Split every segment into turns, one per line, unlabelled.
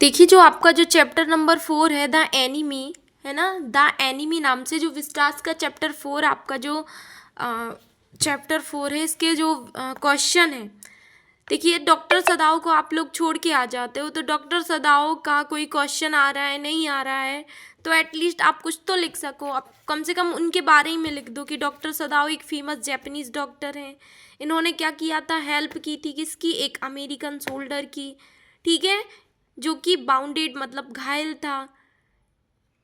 देखिए जो आपका जो चैप्टर नंबर 4 है द एनिमी, है ना, द एनिमी नाम से जो विस्टास का चैप्टर 4 आपका जो चैप्टर 4 है, इसके जो क्वेश्चन है, देखिए डॉक्टर सदाओ को आप लोग छोड़ के आ जाते हो, तो डॉक्टर सदाओ का कोई क्वेश्चन आ रहा है नहीं आ रहा है, तो एटलीस्ट आप कुछ तो लिख सको। आप कम से कम उनके बारे में लिख दो कि डॉक्टर सदाओ एक फेमस जापानीज डॉक्टर हैं। इन्होंने क्या किया था, हेल्प की थी किसकी, एक अमेरिकन सोल्डर की, ठीक है, जो कि बाउंडेड मतलब घायल था,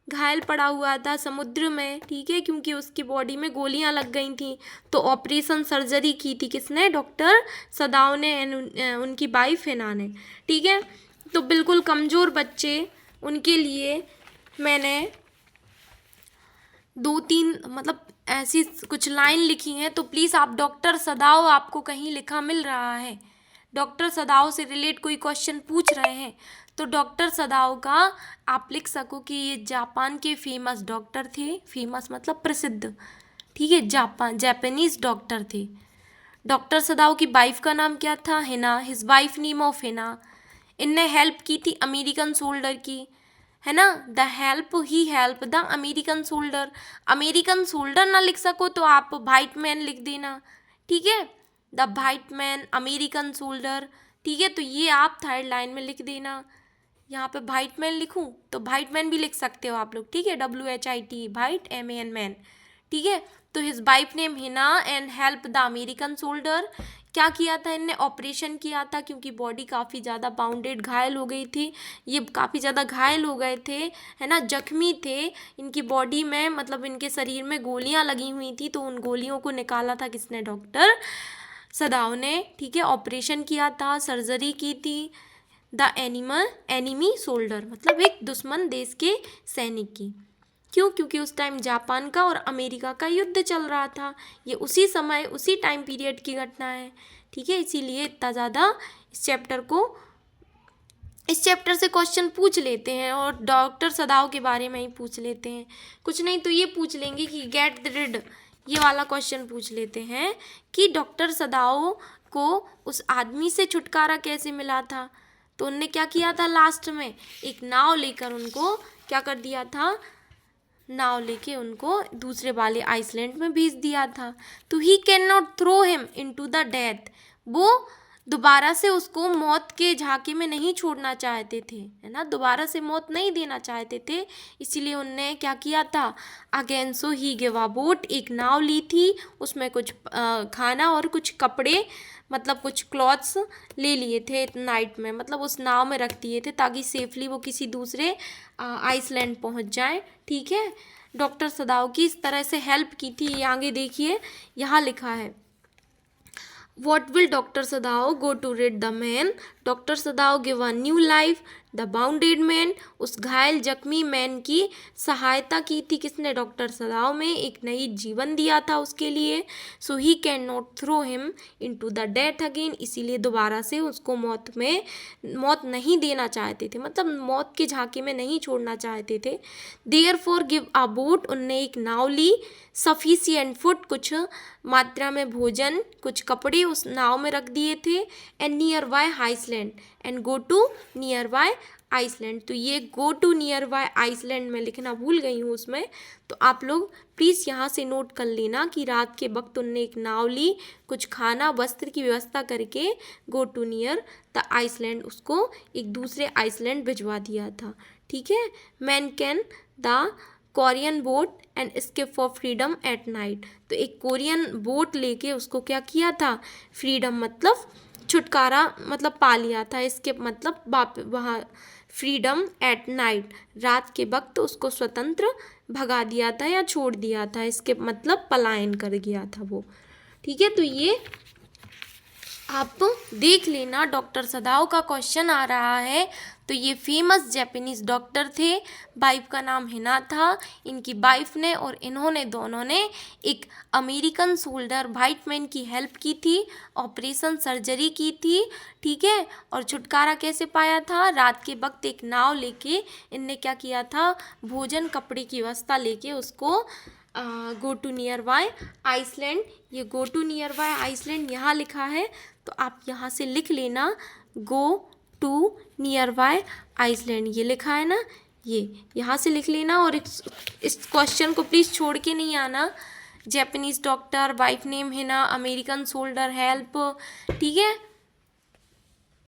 घायल पड़ा हुआ था समुद्र में, ठीक है, क्योंकि उसकी बॉडी में गोलियां लग गई थी। तो ऑपरेशन सर्जरी की थी किसने, डॉक्टर सदाओ ने उनकी वाइफ हिना ने, ठीक है। तो बिल्कुल कमज़ोर बच्चे, उनके लिए मैंने दो तीन मतलब ऐसी कुछ लाइन लिखी हैं, तो प्लीज़ आप डॉक्टर सदाओ आपको कहीं लिखा मिल रहा है, डॉक्टर सदाओ से रिलेट कोई क्वेश्चन पूछ रहे हैं, तो डॉक्टर सदाओ का आप लिख सको कि ये जापान के फेमस डॉक्टर थे, फेमस मतलब प्रसिद्ध, ठीक है, जापानीज डॉक्टर थे। डॉक्टर सदाओ की वाइफ का नाम क्या था, Hana, his wife name of Hana. इनने हेल्प की थी अमेरिकन सोल्डर की, है ना, the help he help the American soldier. American soldier ना लिख सको तो आप वाइट मैन लिख देना, ठीक है, the white man American soldier, ठीक है। तो ये आप थर्ड लाइन में लिख देना। यहाँ पे वाइट मैन लिखूँ तो वाइट मैन भी लिख सकते हो आप लोग, ठीक है, WHIT वाइट MAN मैन, ठीक है। तो his wife name Hana and help the American soldier. क्या किया था इनने, ऑपरेशन किया था, क्योंकि बॉडी काफ़ी ज़्यादा बाउंडेड घायल हो गई थी, ये काफ़ी ज़्यादा घायल हो गए थे, है ना, जख्मी थे, इनकी बॉडी में मतलब इनके शरीर में गोलियां लगी हुई थी, तो उन गोलियों को निकाला था किसने, डॉक्टर सदाओ ने, ठीक है। ऑपरेशन किया था, सर्जरी की थी, द एनिमी सोल्डर मतलब एक दुश्मन देश के सैनिक की। क्यों, क्योंकि उस टाइम जापान का और अमेरिका का युद्ध चल रहा था, ये उसी समय उसी टाइम पीरियड की घटना है, ठीक है, इसीलिए इतना ज़्यादा इस चैप्टर से क्वेश्चन पूछ लेते हैं, और डॉक्टर सदाओ के बारे में ही पूछ लेते हैं, कुछ नहीं तो ये पूछ लेंगे कि गेट रिड, ये वाला क्वेश्चन पूछ लेते हैं कि डॉक्टर सदाओ को उस आदमी से छुटकारा कैसे मिला था। तो उनने क्या किया था, लास्ट में एक नाव लेकर उनको क्या कर दिया था, नाव लेके उनको दूसरे वाले आइसलैंड में भेज दिया था। तो he can not throw him into the death, वो दोबारा से उसको मौत के झांके में नहीं छोड़ना चाहते थे, है ना, दोबारा से मौत नहीं देना चाहते थे, इसीलिए उनने क्या किया था, again so he give a boat, एक नाव ली थी, उसमें कुछ खाना और कुछ कपड़े मतलब कुछ क्लॉथ्स ले लिए थे नाइट में, मतलब उस नाव में रख दिए थे ताकि सेफली वो किसी दूसरे आइसलैंड पहुंच जाए, ठीक है। डॉक्टर सदाओ की इस तरह से हेल्प की थी, ये आगे देखिए यहाँ लिखा है, What will Dr. Sadao go to rid the man? Dr. Sadao give a new life. The bounded man, उस घायल जख्मी मैन की सहायता की थी किसने, डॉक्टर सदाओ में, एक नई जीवन दिया था उसके लिए। So he can not throw him into the death again, इसीलिए दोबारा से उसको मौत नहीं देना चाहते थे, मतलब मौत के झांके में नहीं छोड़ना चाहते थे। Therefore give a boat, उनने एक नाव ली, सफिशियंट फूड, कुछ मात्रा में भोजन, कुछ कपड़े उस नाव में रख दिए थे, and near by island and go to near by island. तो ये go to near by island में लिखना भूल गई हूँ उसमें, तो आप लोग प्लीज़ यहाँ से नोट कर लेना कि रात के वक्त उनने एक नाव ली, कुछ खाना वस्त्र की व्यवस्था करके go to near the island, उसको एक दूसरे आइसलैंड भिजवा दिया था, ठीक है। Man can the Korean boat and escape for freedom at night, तो एक कोरियन बोट लेके उसको क्या किया था, फ्रीडम मतलब छुटकारा मतलब पा लिया था, एस्केप मतलब वहाँ फ्रीडम एट नाइट, रात के वक्त उसको स्वतंत्र भगा दिया था या छोड़ दिया था, एस्केप मतलब पलायन कर गया था वो, ठीक है। तो ये आप देख लेना, डॉक्टर सदाओ का क्वेश्चन आ रहा है, तो ये फेमस जापानीज डॉक्टर थे, वाइफ का नाम हिना था, इनकी वाइफ ने और इन्होंने दोनों ने एक अमेरिकन सोल्डर वाइट मैन की हेल्प की थी, ऑपरेशन सर्जरी की थी, ठीक है। और छुटकारा कैसे पाया था, रात के वक्त एक नाव लेके इनने क्या किया था, भोजन कपड़े की व्यवस्था लेके उसको go to near by island, ये go to near by island यहाँ लिखा है, तो आप यहाँ से लिख लेना go to near by island. ये लिखा है ना, ये यहाँ से लिख लेना और इस क्वेश्चन को प्लीज़ छोड़ के नहीं आना। Japanese doctor, wife name Hina, American soldier help, ठीक है।